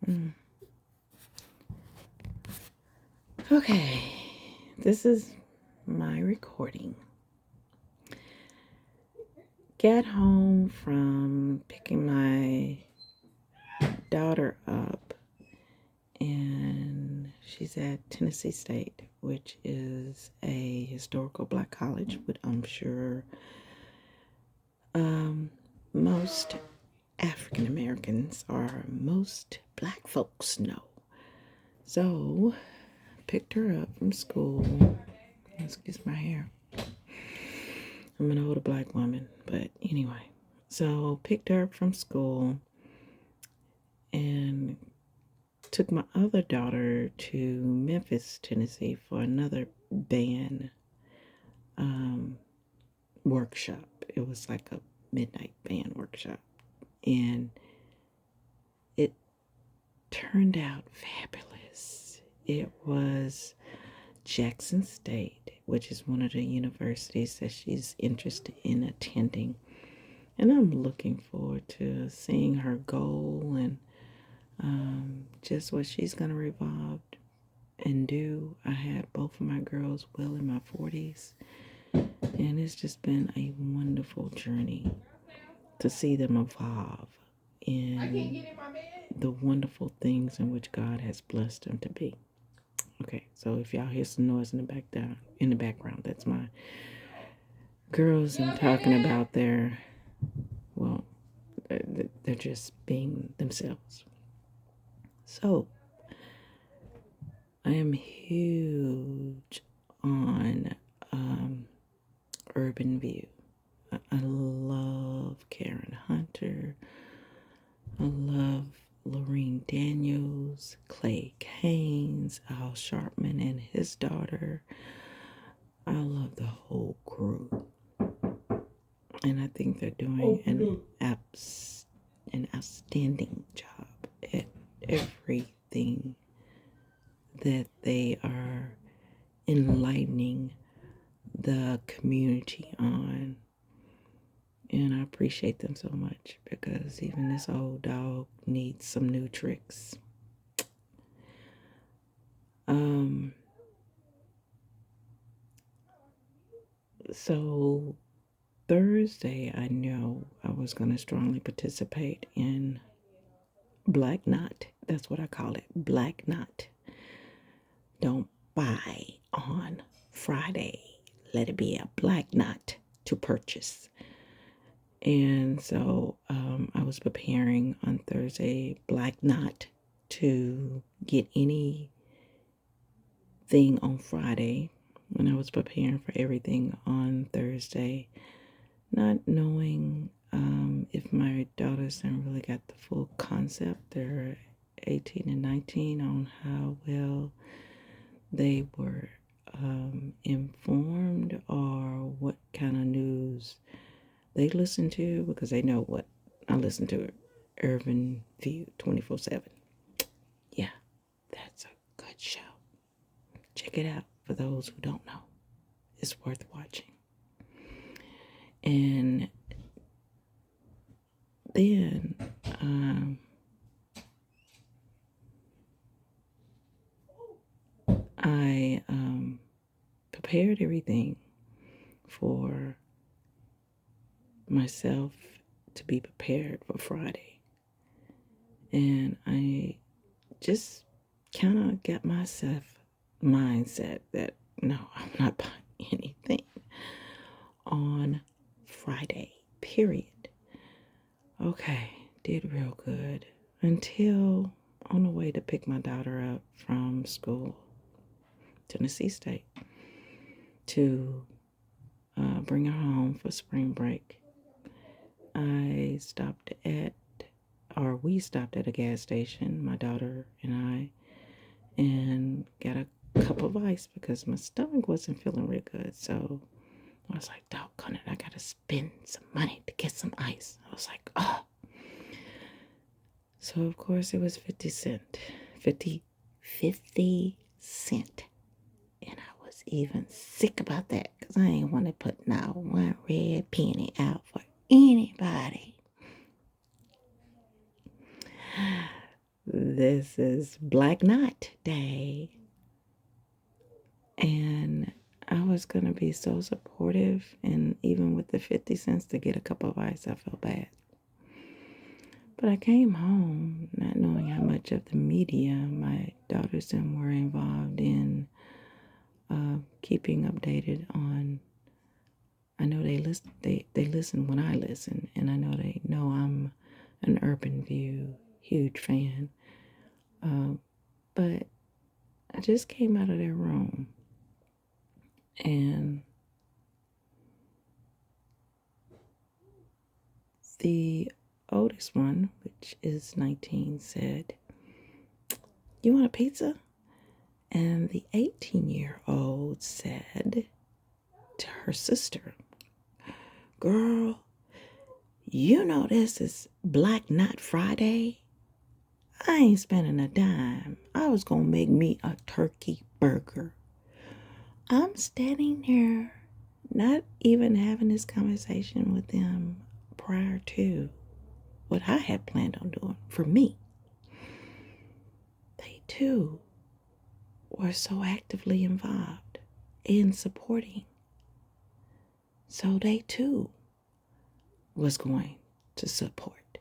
Mm. Okay, this is my recording. Got home from picking my daughter up, and she's at Tennessee State, which is a historical black college, but I'm sure most African Americans or most black folks know. So, picked her up from school. Excuse my hair. I'm an older black woman, but anyway. So, picked her up from school and took my other daughter to Memphis, Tennessee for another band workshop. It was like a midnight band workshop. And it turned out fabulous. It was Jackson State, which is one of the universities that she's interested in attending. And I'm looking forward to seeing her goal and just what she's going to revolve and do. I had both of my girls well in my 40s, and it's just been a wonderful journey to see them evolve in the wonderful things in which God has blessed them to be. Okay, so if y'all hear some noise in the background, that's my girls and talking about well, they're just being themselves. So I am huge on Urban View. I love Karen Hunter. I love Lorene Daniels, Clay Canes, Al Sharpton and his daughter. I love the whole crew. And I think they're doing an outstanding job at everything that they are enlightening the community on. And I appreciate them so much because even this old dog needs some new tricks. So Thursday, I know I was going to strongly participate in Black Knot. That's what I call it, Black Knot. Don't buy on Friday. Let it be a black knot to purchase. And so I was preparing on Thursday, Black Knot, to get anything on Friday. And I was preparing for everything on Thursday, not knowing if my daughters didn't really got the full concept. They're 18 and 19 on how well they were informed or what kind of news they listen to, because they know what I listen to. Urban View 24/7. Yeah, that's a good show. Check it out for those who don't know. It's worth watching. And then I prepared everything for myself to be prepared for Friday. And I just kind of got myself mindset that no, I'm not buying anything on Friday, period. Okay, did real good until on the way to pick my daughter up from school, Tennessee State, to bring her home for spring break. We stopped at a gas station, my daughter and I, and got a cup of ice because my stomach wasn't feeling real good. So I was like, doggone it, I gotta spend some money to get some ice. I was like, oh. So of course it was 50 cent. 50 cent. And I was even sick about that because I ain't want to put not one red penny out for anybody. this is Black Knot Day. And I was going to be so supportive. And even with the 50 cents to get a cup of ice, I felt bad. But I came home not knowing how much of the media my daughters and were involved in keeping updated on. I know they listen when I listen, and I know they know I'm an Urban View huge fan. But I just came out of their room, and the oldest one, which is 19, said, "You want a pizza?" And the 18-year-old said to her sister, "Girl, you know this is Black Knot Friday? I ain't spending a dime. I was going to make me a turkey burger." I'm standing there, not even having this conversation with them prior to what I had planned on doing for me. They too were so actively involved in supporting. So they too was going to support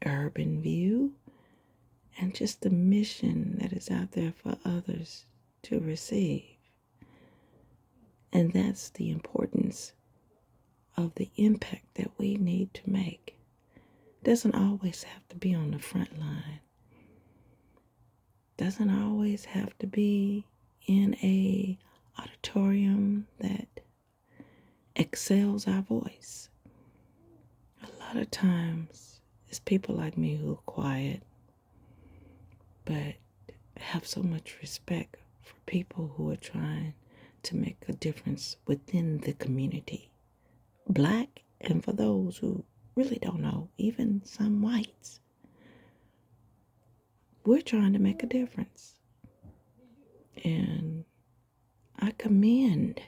Urban View and just the mission that is out there for others to receive. And that's the importance of the impact that we need to make. It doesn't always have to be on the front line. Doesn't always have to be in a auditorium that excels our voice. A lot of times it's people like me who are quiet, but have so much respect for people who are trying to make a difference within the community. Black, and for those who really don't know, even some whites. We're trying to make a difference. And I commend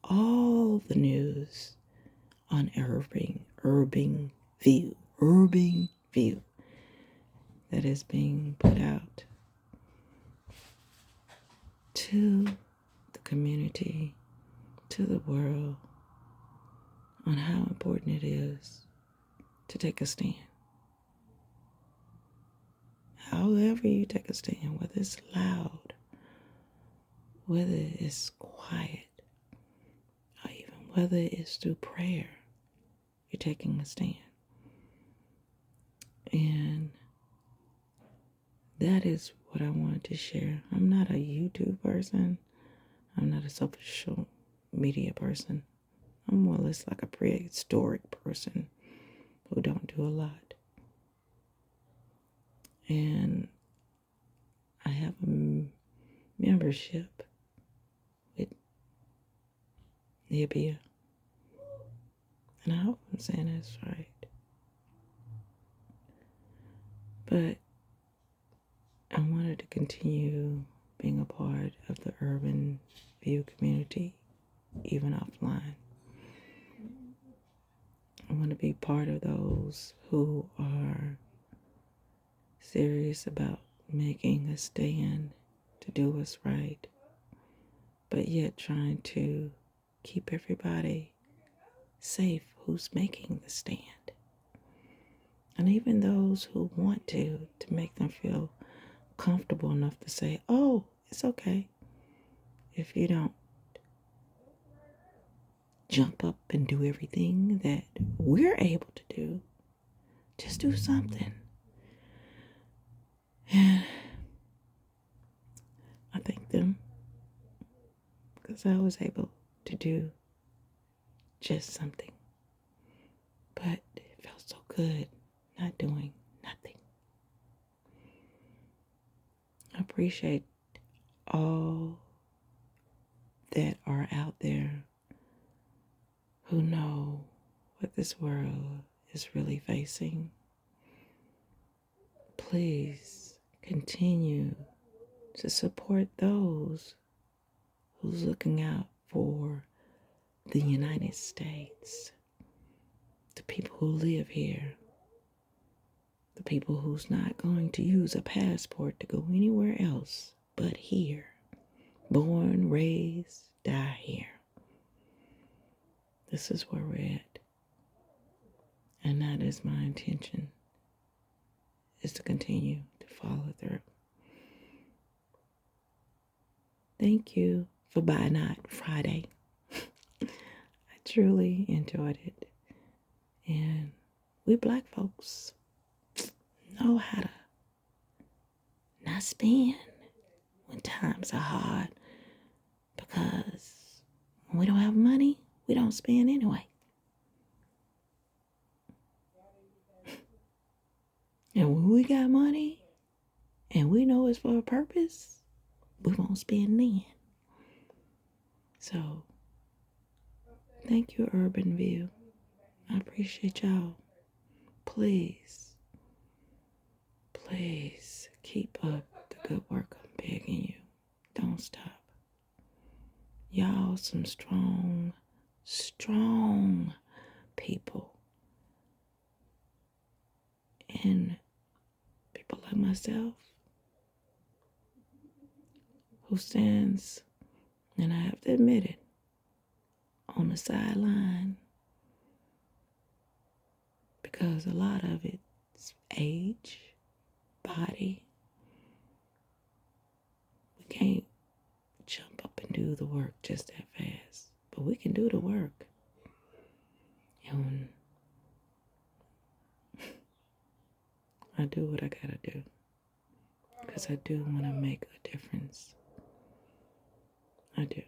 all the news on Urban View that is being put out to the community, to the world, on how important it is to take a stand. However you take a stand, whether it's loud, whether it's quiet, or even whether it's through prayer, you're taking a stand. And that is what I wanted to share. I'm not a YouTube person. I'm not a social media person. I'm more or less like a prehistoric person who don't do a lot. And I have a membership with Nibia. And I hope I'm saying that's right. But I wanted to continue being a part of the Urban View community, even offline. I want to be part of those who are serious about making a stand to do what's right, but yet trying to keep everybody safe who's making the stand. And even those who want to make them feel comfortable enough to say, "Oh, it's okay if you don't jump up and do everything that we're able to do. Just do something." And I thank them because I was able to do just something. But it felt so good not doing nothing. I appreciate all that are out there who know what this world is really facing. Please continue to support those who's looking out for the United States, the people who live here, The people who's not going to use a passport to go anywhere else but here. Born, raised, die here. This is where we're at. And that is my intention, is to continue to follow through. Thank you for Buy Not Friday. I truly enjoyed it. And we black folks know how to not spend when times are hard, because when we don't have money, we don't spend anyway. And when we got money and we know it's for a purpose, we won't spend then. So, thank you, Urban View. I appreciate y'all. Please, please keep up the good work. I'm begging you. Don't stop. Y'all some strong, strong people. And people like myself who stands, and I have to admit it, on the sideline, because a lot of it's age, body. We can't jump up and do the work just that fast, but we can do the work. And I do what I gotta do, because I do want to make a difference. I do.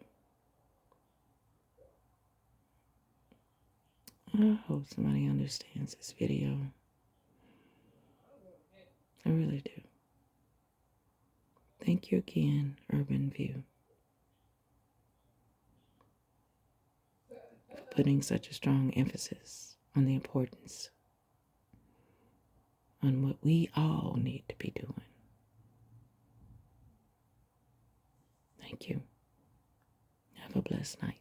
I hope somebody understands this video. I really do. Thank you again, Urban View, for putting such a strong emphasis on the importance on what we all need to be doing. Thank you. Have a blessed night.